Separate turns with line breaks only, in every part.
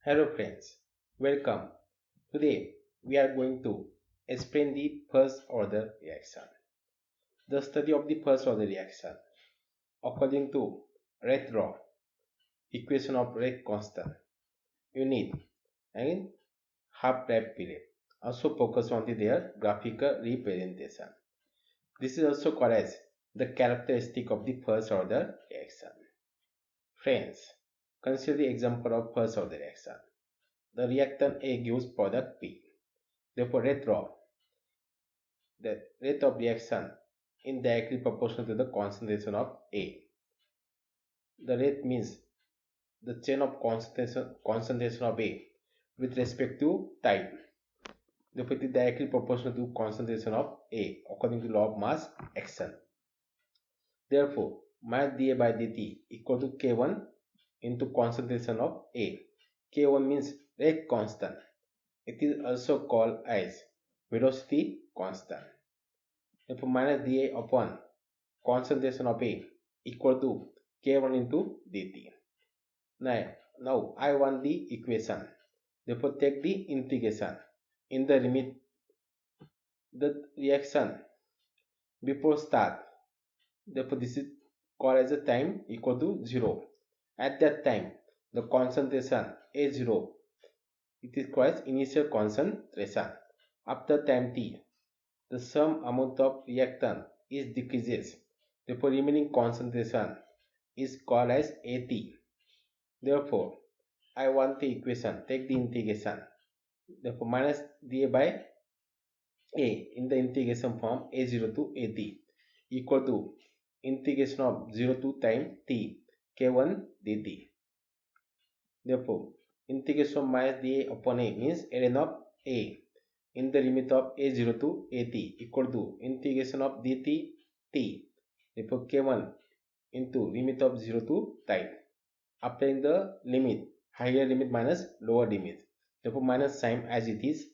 Hello friends, welcome. Today we are going to explain the first order reaction. The study of the first order reaction according to Reth-Rowe equation of rate constant. You need and half life period. Also focus on their graphical representation. This is also called as the characteristic of the first order reaction. Friends, consider the example of first order reaction. The reactant A gives product B. Therefore, the rate of reaction indirectly proportional to the concentration of A. The rate means the chain of concentration of A with respect to time. Therefore, it is directly proportional to concentration of A according to law of mass action. Therefore, minus dA by dt equal to K1 into concentration of A. K1 means rate constant. It is also called as velocity constant. Therefore, minus dA upon concentration of A equal to K1 into dt. Now I want the equation. Therefore, take the integration. In the limit, the reaction before start. Therefore, this is called as a time equal to 0. At that time, the concentration A0, it is called as initial concentration. After time t, the sum amount of reactant is decreases. Therefore, remaining concentration is called as AT. Therefore, I want the equation. Take the integration. Therefore, minus dA by A in the integration form A0 to AT equal to integration of 0 to time t K1 dt. Therefore, integration of minus dA upon A means ln of A in the limit of A0 to AT equal to integration of dt t. Therefore, K1 into limit of 0 to time. Applying the limit, higher limit minus lower limit. Therefore, minus sign as it is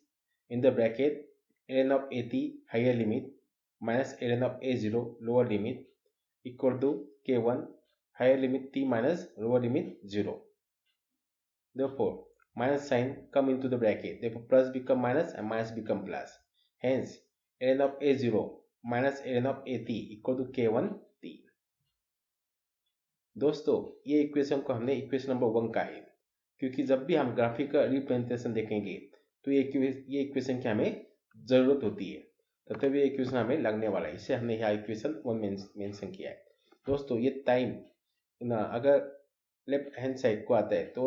in the bracket ln of AT higher limit minus ln of A0 lower limit equal to K1 higher limit t minus lower limit 0. Therefore, minus sign come into the bracket. Therefore, plus become minus and minus become plus. Hence, ln of A0 minus ln of AT equal to K1 t. दोस्तों, ये equation को हमने equation number 1 का है, क्योंकि जब भी हम ग्राफिकल रिप्रेजेंटेशन देखेंगे तो ये इक्वेशन की हमें जरूरत होती है, तब ये इक्वेशन हमें लगने वाला है, इसे हमने यहाँ इक्वेशन 1 मेंशन किया है। दोस्तों, ये टाइम अगर लेफ्ट हैंड साइड को आता है तो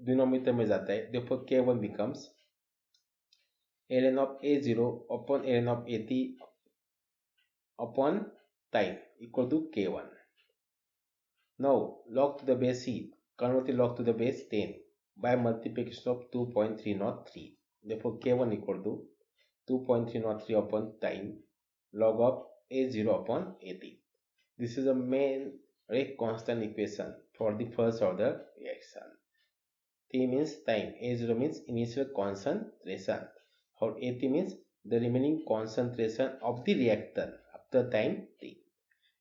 डिनोमिनेटर में जाता है। देखो K1 becomes ln of A0 upon ln of AT upon time equal to K1. Now log to the base C, convert the log to the base 10 by multiplication of 2.303. Therefore, K1 equal to 2.303 upon time log of A0 upon AT. This is the main rate constant equation for the first order reaction. T means time, A0 means initial concentration, or AT means the remaining concentration of the reactant after time T.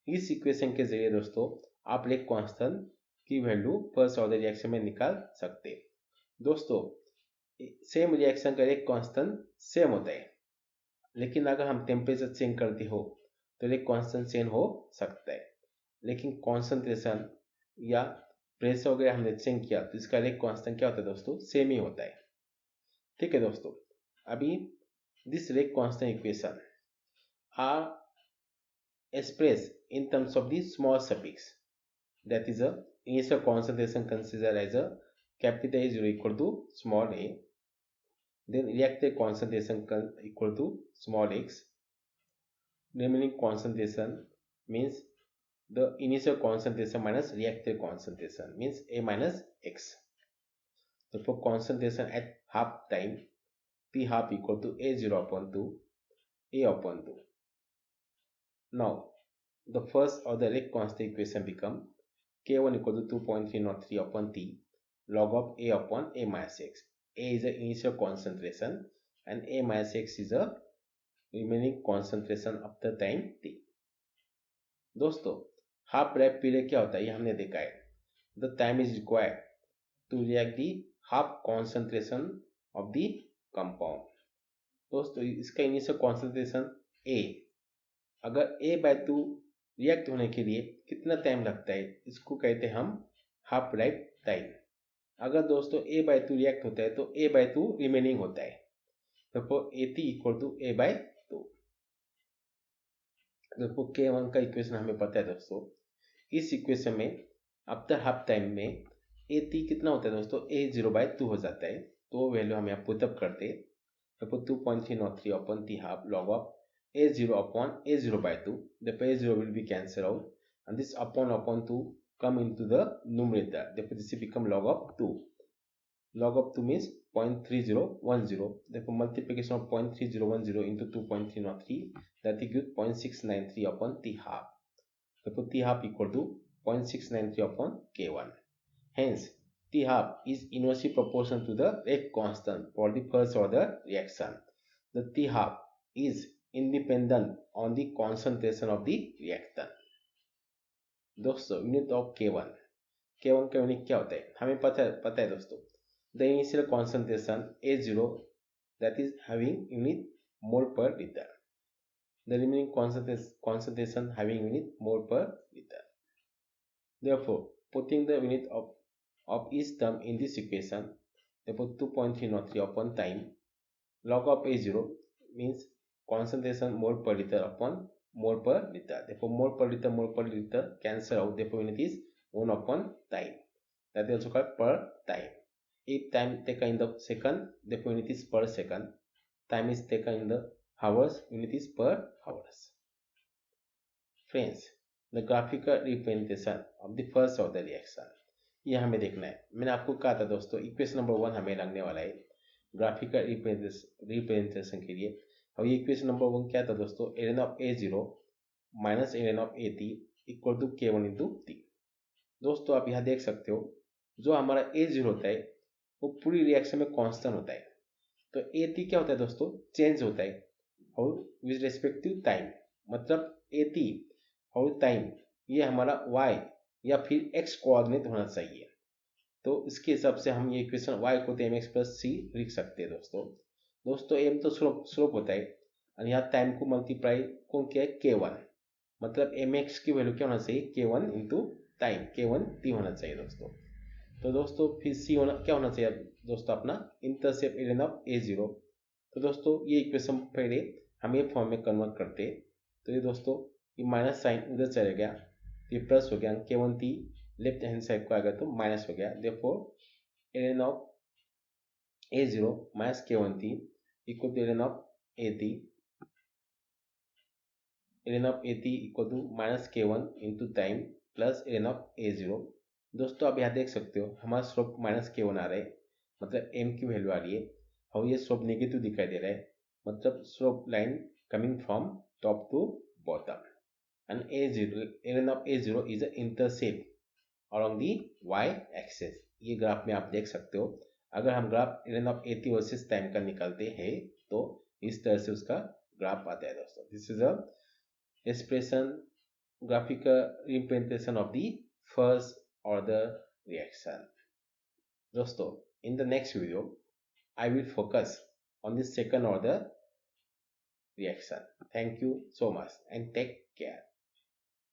इस equation के जरिए दोस्तों आप rate constant की value first order reaction में निकाल सकते हैं। दोस्तों, सेम रिएक्शन का रेट कांस्टेंट सेम होता है, लेकिन अगर हम टेम्परेचर चेंज करते हो तो रेट कांस्टेंट चेंज हो सकता है, लेकिन कॉन्सेंट्रेशन या प्रेशर वगैरह हमने चेंज किया तो इसका रेट कांस्टेंट क्या होता है दोस्तों, सेम ही होता है। ठीक है दोस्तों, अभी this rate constant equation are expressed in terms of the small suffix, that is a initial concentration considered as a capital A0 equal to small a, then reactive concentration equal to small x, remaining concentration means the initial concentration minus reactive concentration means a minus x. Therefore, concentration at half time T half equal to A0 upon 2 a upon 2. Now, the first order rate constant equation become K1 equal to 2.303 upon T log of A upon A minus x. A is the initial concentration and A minus x is the remaining concentration after time T. दोस्तों, half life period क्या होता है ये हमने देखा है। The time is required to react the half concentration of the compound. दोस्तों इसका इनिशियल कॉन्सेंट्रेशन A, अगर A/2 रिएक्ट होने के लिए कितना टाइम लगता है, इसको कहते हैं हम हाफ लाइफ टाइम। अगर दोस्तों A/2 रिएक्ट होता है तो A/2 रिमेनिंग होता है, तो AT इक्वल टू A/2। देखो K1 का इक्वेशन हमें पता है दोस्तों। इस इक्वेशन में आफ्टर हाफ टाइम में AT कितना होता है दोस्तों, A0/2 हो जाता है। तो वो वैल्यू हम यहाँ पुटअप करते हैं। देखो 2.303 upon T half log of A0 upon A0/2. Therefore A0 will be cancelled out, and this upon 2 come into the numerator. Therefore this will become log of 2. Log of 2 means 0.3010. Therefore multiplication of 0.3010 into 2.303, that will give 0.693 upon T half. Therefore T half equal to 0.693 upon K1. Hence T half is inversely proportional to the rate constant for the first order reaction. The T half is independent on the concentration of the reactant. दोस्तों unit of K1 का unit क्या होता है, हमें पता है दोस्तों। The initial concentration A0 that is having unit mole per liter. The remaining concentration having unit mole per liter. Therefore putting the unit of each term in this equation, therefore 2.303 upon time log of A0 means concentration mole per liter upon mole per liter. Therefore mole per liter cancel out. Therefore unit is 1 upon time. That is also called per time. If time taken in the second, therefore unit is per second. Time is taken in the hours, unit is per hours. Friends, the graphical representation of the first order reaction, ये हमें देखना है। मैंने आपको कहा था दोस्तों equation number 1 हमें लगने वाला है ग्राफिकल रिप्रेजेंटेशन के लिए। और ये इक्वेशन नंबर 1 क्या था दोस्तों, ln of A0 minus ln of AT equal to K1 into T। दोस्तों आप यहाँ देख सकते हो जो हमारा A0 होता है वो पूरी रिएक्शन में कांस्टेंट होता है। तो AT क्या होता है दोस्तों, चेंज होता है और विद रेस्पेक्टिव टाइम, मतलब AT और टाइम ये हमारा y या फिर x कोऑर्डिनेट होना चाहिए। तो इसके हिसाब से हम ये इक्वेशन y को तो mx प्लस c लिख सकते हैं दोस्तों m तो स्लोप होता है और यहाँ टाइम को मल्टीप्लाई कौन किया है, K1, मतलब mx की वैल्यू क्या होना चाहिए, K1 into time, K1 t होना चाहिए दोस्तों। तो दोस्तों फिर c होना क्या होना चाहिए दोस्तों, अपना इंटरसेप्ट ln ऑफ A0। तो दोस्तों ये इक्वेशन पहले हम ये फॉर्म में कन्वर्ट करते हैं। तो ये दोस्तों ये माइनस साइन उधर चले गया, ये प्लस हो गया, K1 t left hand side को आएगा तो माइनस हो गया। Therefore ln of A0 minus K1 t equal to ln of AT, ln of AT equal to minus K1 into time plus ln of A0। दोस्तों आप यहाँ देख सकते हो हमारा स्लोप माइनस K1 आ रहा है, मतलब m की वैल्यू आ रही है और ये स्लोप नेगेटिव दिखाई दे रहा है, मतलब slope line coming from top to bottom. And A0 ln of A0 is a intercept along the y axis। ये ग्राफ में आप देख सकते हो। अगर हम graph ln of AT versus time का निकालते हैं तो इस तरह से उसका ग्राफ आता है दोस्तों। This is a expression graphical representation of the first order reaction। दोस्तों in the next video I will focus on the second order reaction। Thank you so much and take care।